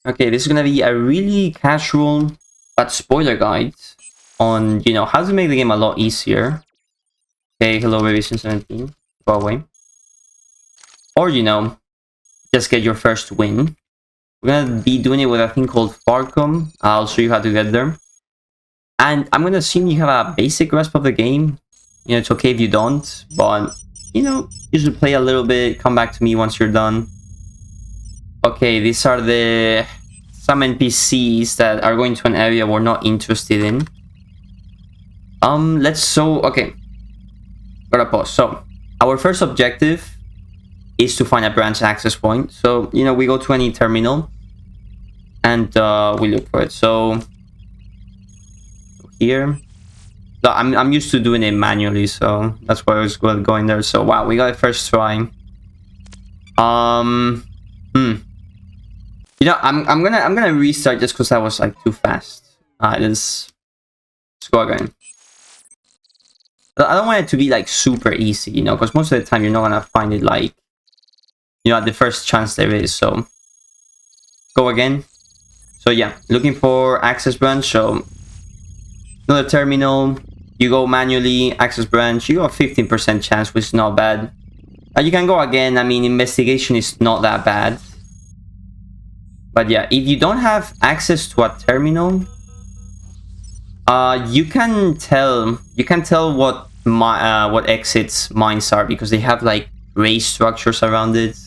Okay, this is gonna be a really casual but spoiler guide on, you know, how to make the game a lot easier. Okay, hello Revision 17, go away. Or, you know, just get your first win. We're gonna be doing it with a thing called FARCOM. I'll show you how to get there. And I'm gonna assume you have a basic grasp of the game. You know, it's okay if you don't, but, you know, you should play a little bit, come back to me once you're done. Okay, these are some NPCs that are going to an area we're not interested in. Okay. Gotta pause. So, our first objective is to find a branch access point. So, you know, we go to any terminal and we look for it. So, here. So I'm used to doing it manually, so that's why I was going there. So, wow, we got it first try. You know, I'm gonna restart just because that was like too fast. Let's go again. I don't want it to be like super easy, you know, because most of the time you're not gonna find it like, you know, at the first chance there is. So go again. So yeah, looking for access branch. So another terminal. You go manually, access branch. You got a 15% chance, which is not bad. You can go again. I mean, investigation is not that bad. But yeah, if you don't have access to a terminal, you can tell what exits mines are because they have like raised structures around it.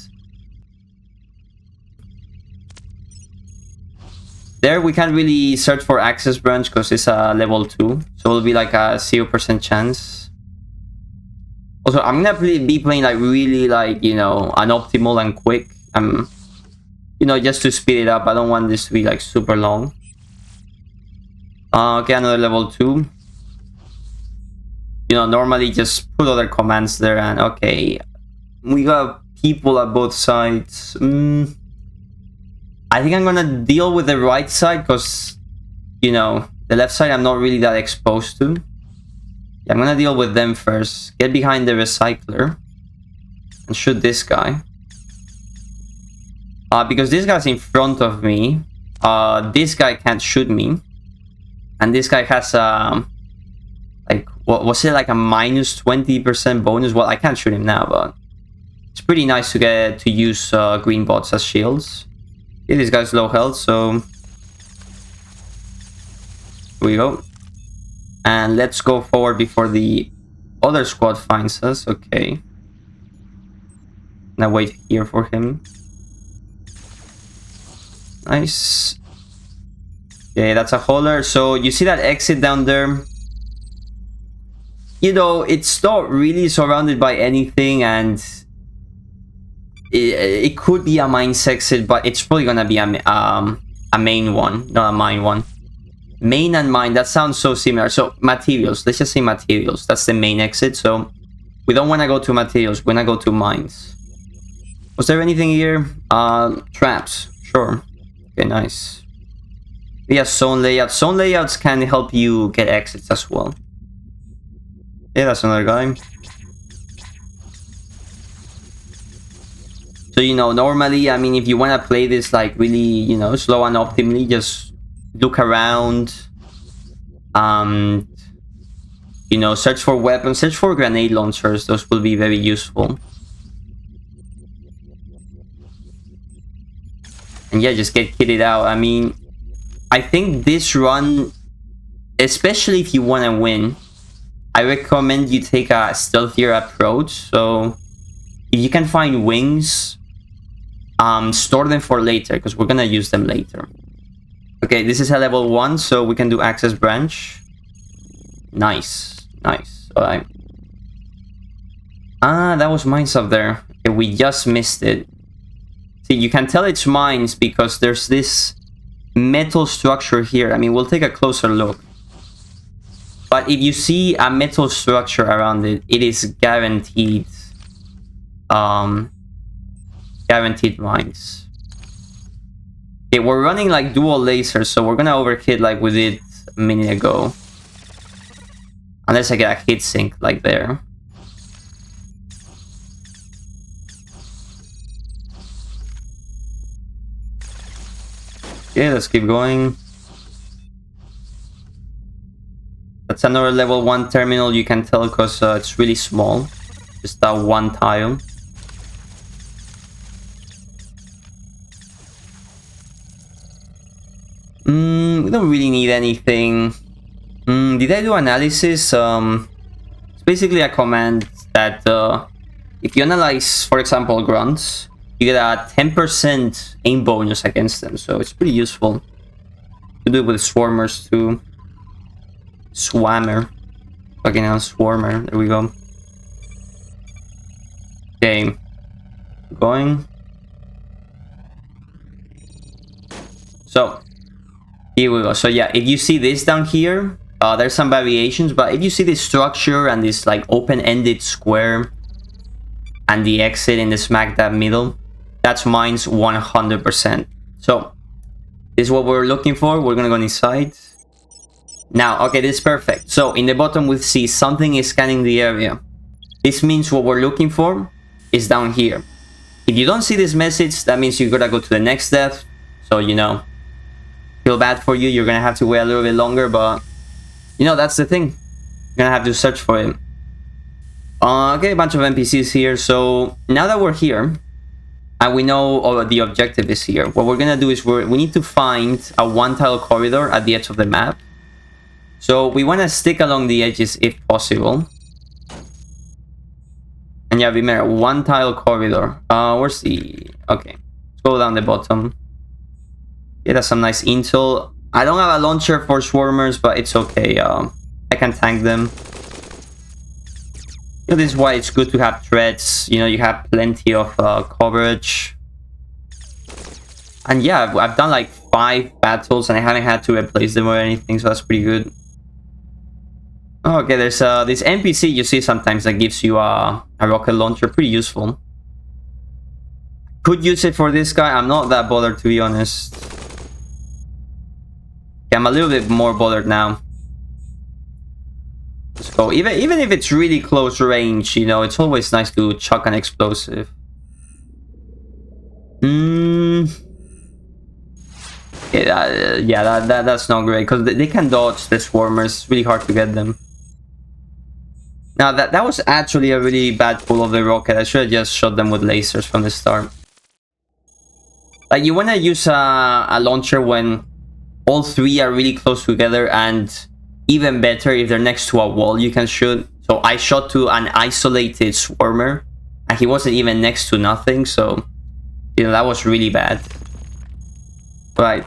There we can't really search for access branch because it's a level 2, so it'll be like a 0% chance. Also, I'm gonna be playing like really like, you know, unoptimal and quick. You know, just to speed it up. I don't want this to be like super long. Okay, another level 2. You know, normally just put other commands there and okay. We got people at both sides. I think I'm gonna deal with the right side because, you know, the left side I'm not really that exposed to. Yeah, I'm gonna deal with them first. Get behind the recycler and shoot this guy. Because this guy's in front of me. This guy can't shoot me. And this guy has like, what was it, like a minus 20% bonus? Well, I can't shoot him now, but it's pretty nice to get to use green bots as shields. Yeah, this guy's low health, so here we go. And let's go forward before the other squad finds us. Okay. Now wait here for him. Nice. Okay, that's a hauler. So you see that exit down there? You know, it's not really surrounded by anything, and it could be a mines exit, but it's probably gonna be a main one, not a mine one. Main and mine, that sounds so similar. So materials, let's just say materials. That's the main exit. So we don't want to go to materials. We want to go to mines. Was there anything here? Traps. Sure. Okay, nice. Yeah, zone layouts. Zone layouts can help you get exits as well. Yeah, that's another guy. So, you know, normally, I mean, if you want to play this like really, you know, slow and optimally, just look around. You know, search for weapons, search for grenade launchers. Those will be very useful. And yeah, just get kitted out. I mean, I think this run, especially if you want to win, I recommend you take a stealthier approach. So if you can find wings, store them for later because we're gonna use them later. Okay, this is a level 1, so we can do access branch. Nice, nice. Alright. That was mines up there. Okay, we just missed it. See, you can tell it's mines because there's this metal structure here. I mean, we'll take a closer look. But if you see a metal structure around it, it is guaranteed. Guaranteed mines. Okay, we're running like dual lasers, so we're gonna overkill like we did a minute ago. Unless I get a hit sync like there. Okay, let's keep going. That's another level 1 terminal, you can tell, because it's really small. Just that one tile. We don't really need anything. Did I do analysis? It's basically a command that if you analyze, for example, grunts, you get a 10% aim bonus against them. So it's pretty useful. To do it with swarmers too. Swammer. Fucking hell, swarmer. There we go. Okay. Going. So, here we go. So yeah, if you see this down here, there's some variations, but if you see this structure and this like open-ended square and the exit in the smack dab middle, that's mines 100%. So, this is what we're looking for. We're gonna go inside. Now, okay, this is perfect. So, in the bottom we see something is scanning the area. This means what we're looking for is down here. If you don't see this message, that means you gotta go to the next death. So, you know, feel bad for you. You're gonna have to wait a little bit longer, but, you know, that's the thing. You're gonna have to search for it. Okay, a bunch of NPCs here. So, now that we're here, and we know the objective is here, what we're gonna do is we need to find a one-tile corridor at the edge of the map. So we want to stick along the edges if possible. And yeah, remember, one-tile corridor. Where's the... Okay, let's go down the bottom. Yeah, that's some nice intel. I don't have a launcher for swarmers, but it's okay. I can tank them. You know, this is why it's good to have threads. You know, you have plenty of coverage. And yeah, I've done like 5 battles and I haven't had to replace them or anything, so that's pretty good. Okay, there's this NPC you see sometimes that gives you a rocket launcher, pretty useful. Could use it for this guy, I'm not that bothered to be honest. Yeah, I'm a little bit more bothered now. Let's go. Even if it's really close range, you know, it's always nice to chuck an explosive. Yeah, that's not great, because they can dodge the swarmers. It's really hard to get them. Now, that was actually a really bad pull of the rocket. I should have just shot them with lasers from the start. Like, you want to use a launcher when all 3 are really close together, and even better if they're next to a wall you can shoot. So I shot to an isolated swarmer, and he wasn't even next to nothing, so, you know, that was really bad. Right.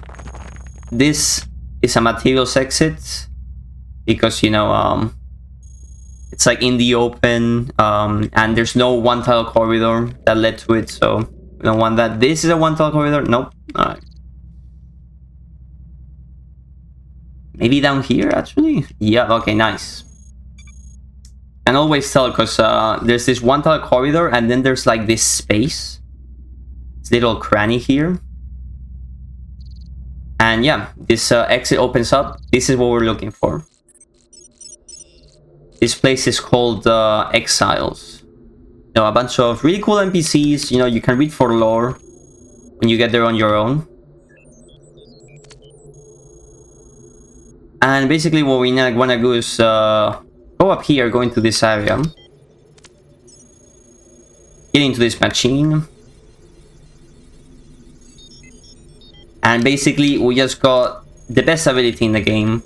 This is a materials exit, because, you know, it's like in the open, and there's no one-tile corridor that led to it, so we don't want that. This is a one-tile corridor? Nope. Alright. Maybe down here, actually? Yeah, okay, nice. And always tell, because there's this one-tile corridor, and then there's like this space. This little cranny here. And yeah, this exit opens up. This is what we're looking for. This place is called EXILES. You know, a bunch of really cool NPCs. You know, you can read for lore when you get there on your own. And basically what we want to do is go up here, go into this area. Get into this machine. And basically we just got the best ability in the game,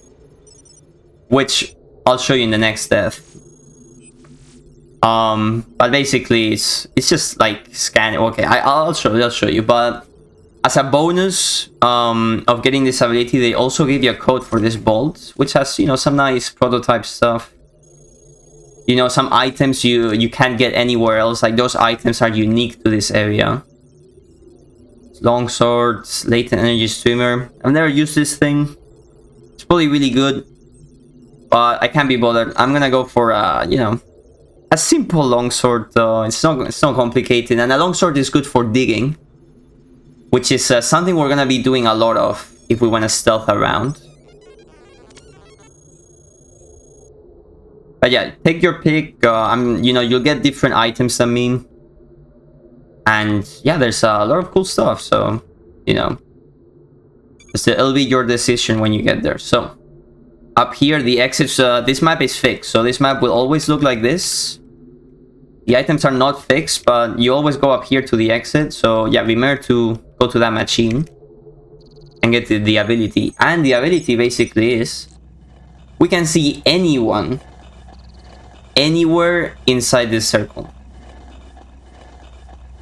which I'll show you in the next death. But basically it's just like scanning. Okay, I'll show you. But as a bonus of getting this ability, they also give you a code for this bolt, which has, you know, some nice prototype stuff. You know, some items you can't get anywhere else. Like, those items are unique to this area. Long swords, latent energy streamer. I've never used this thing. It's probably really good, but I can't be bothered. I'm gonna go for you know, a simple longsword. It's not complicated, and a longsword is good for digging, which is something we're gonna be doing a lot of if we want to stealth around. But yeah, take your pick. You know, you'll get different items. I mean. And yeah, there's a lot of cool stuff, so, you know, So it'll be your decision when you get there. So up here, the exits, this map is fixed. So this map will always look like this. The items are not fixed, but you always go up here to the exit. So yeah, remember to go to that machine and get the ability. And the ability basically is we can see anyone anywhere inside this circle.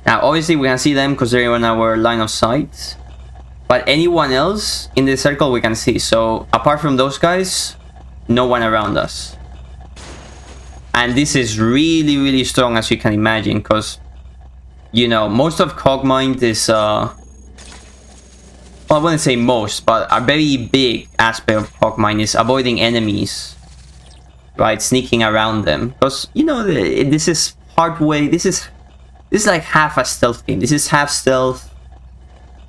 Now obviously we can see them because they're in our line of sight, but anyone else in the circle we can see. So apart from those guys, no one around us. And this is really, really strong, as you can imagine, because, you know, most of Cogmind is, well, I wouldn't say most, but a very big aspect of Cogmind is avoiding enemies, right? Sneaking around them. Because, you know, this is partway, this is like half a stealth game. This is half stealth,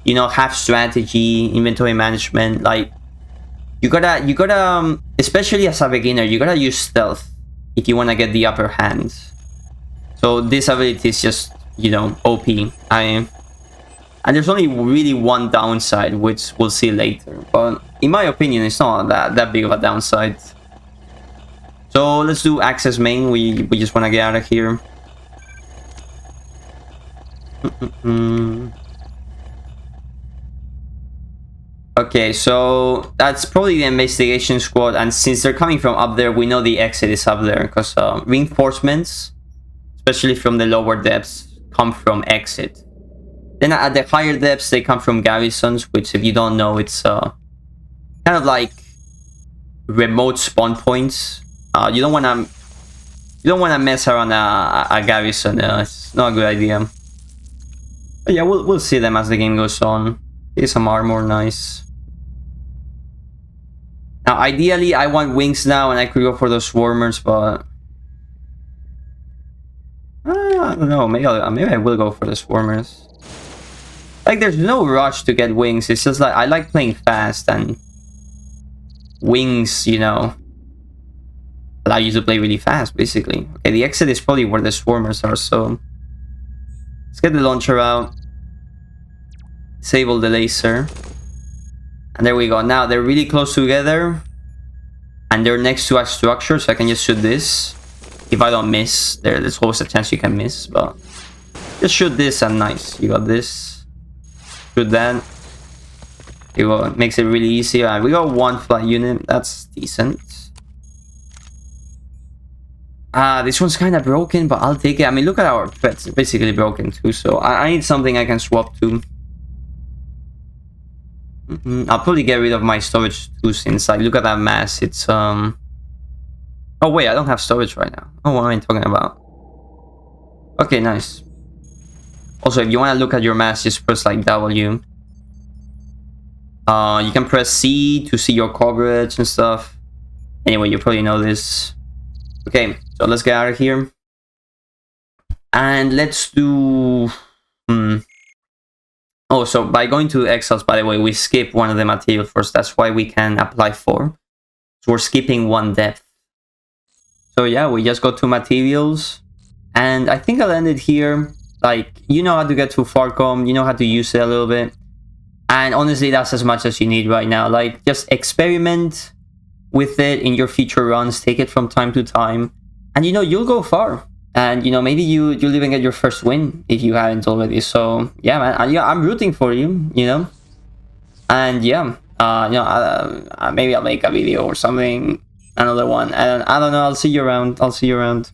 you know, half strategy, inventory management. Like, you gotta, especially as a beginner, you gotta use stealth if you want to get the upper hand. So this ability is just, you know, OP. And there's only really one downside, which we'll see later. But in my opinion, it's not that big of a downside. So let's do access main. We just want to get out of here. Okay, so that's probably the investigation squad, and since they're coming from up there, we know the exit is up there, because reinforcements, especially from the lower depths, come from exit. Then at the higher depths, they come from garrisons, which, if you don't know, it's kind of like remote spawn points. You don't want to mess around a garrison. It's not a good idea. But yeah, we'll see them as the game goes on. Here's some armor, nice. Now, ideally, I want wings now, and I could go for those swarmers, but I don't know. Maybe I will go for the swarmers. Like, there's no rush to get wings. It's just like I like playing fast, and wings, you know, allow you to play really fast, basically. Okay, the exit is probably where the swarmers are, so let's get the launcher out. Disable the laser. And there we go. Now they're really close together. And they're next to a structure, so I can just shoot this. If I don't miss, there's always a chance you can miss, but just shoot this and nice. You got this. Shoot that. There you go. It makes it really easy. And we got one flight unit. That's decent. This one's kind of broken, but I'll take it. I mean, look at our threats. It's basically broken too, so I need something I can swap to. I'll probably get rid of my storage too, since like look at that mass. It's oh wait, I don't have storage right now. Oh, what am I talking about? Okay, nice. Also, if you want to look at your mass, just press like W. You can press C to see your coverage and stuff. Anyway, you probably know this. Okay, so let's get out of here. And let's do oh, so by going to Exiles, by the way, we skip one of the material first. That's why we can apply 4. So we're skipping one depth. So yeah, we just go to materials. And I think I'll end it here. Like, you know how to get to FARCOM. You know how to use it a little bit. And honestly, that's as much as you need right now. Like, just experiment with it in your future runs. Take it from time to time. And, you know, you'll go far. And, you know, maybe you'll even get your first win if you haven't already. So, yeah, man. Yeah, I'm rooting for you, you know. And, yeah, you know, maybe I'll make a video or something. Another one. I don't know. I'll see you around.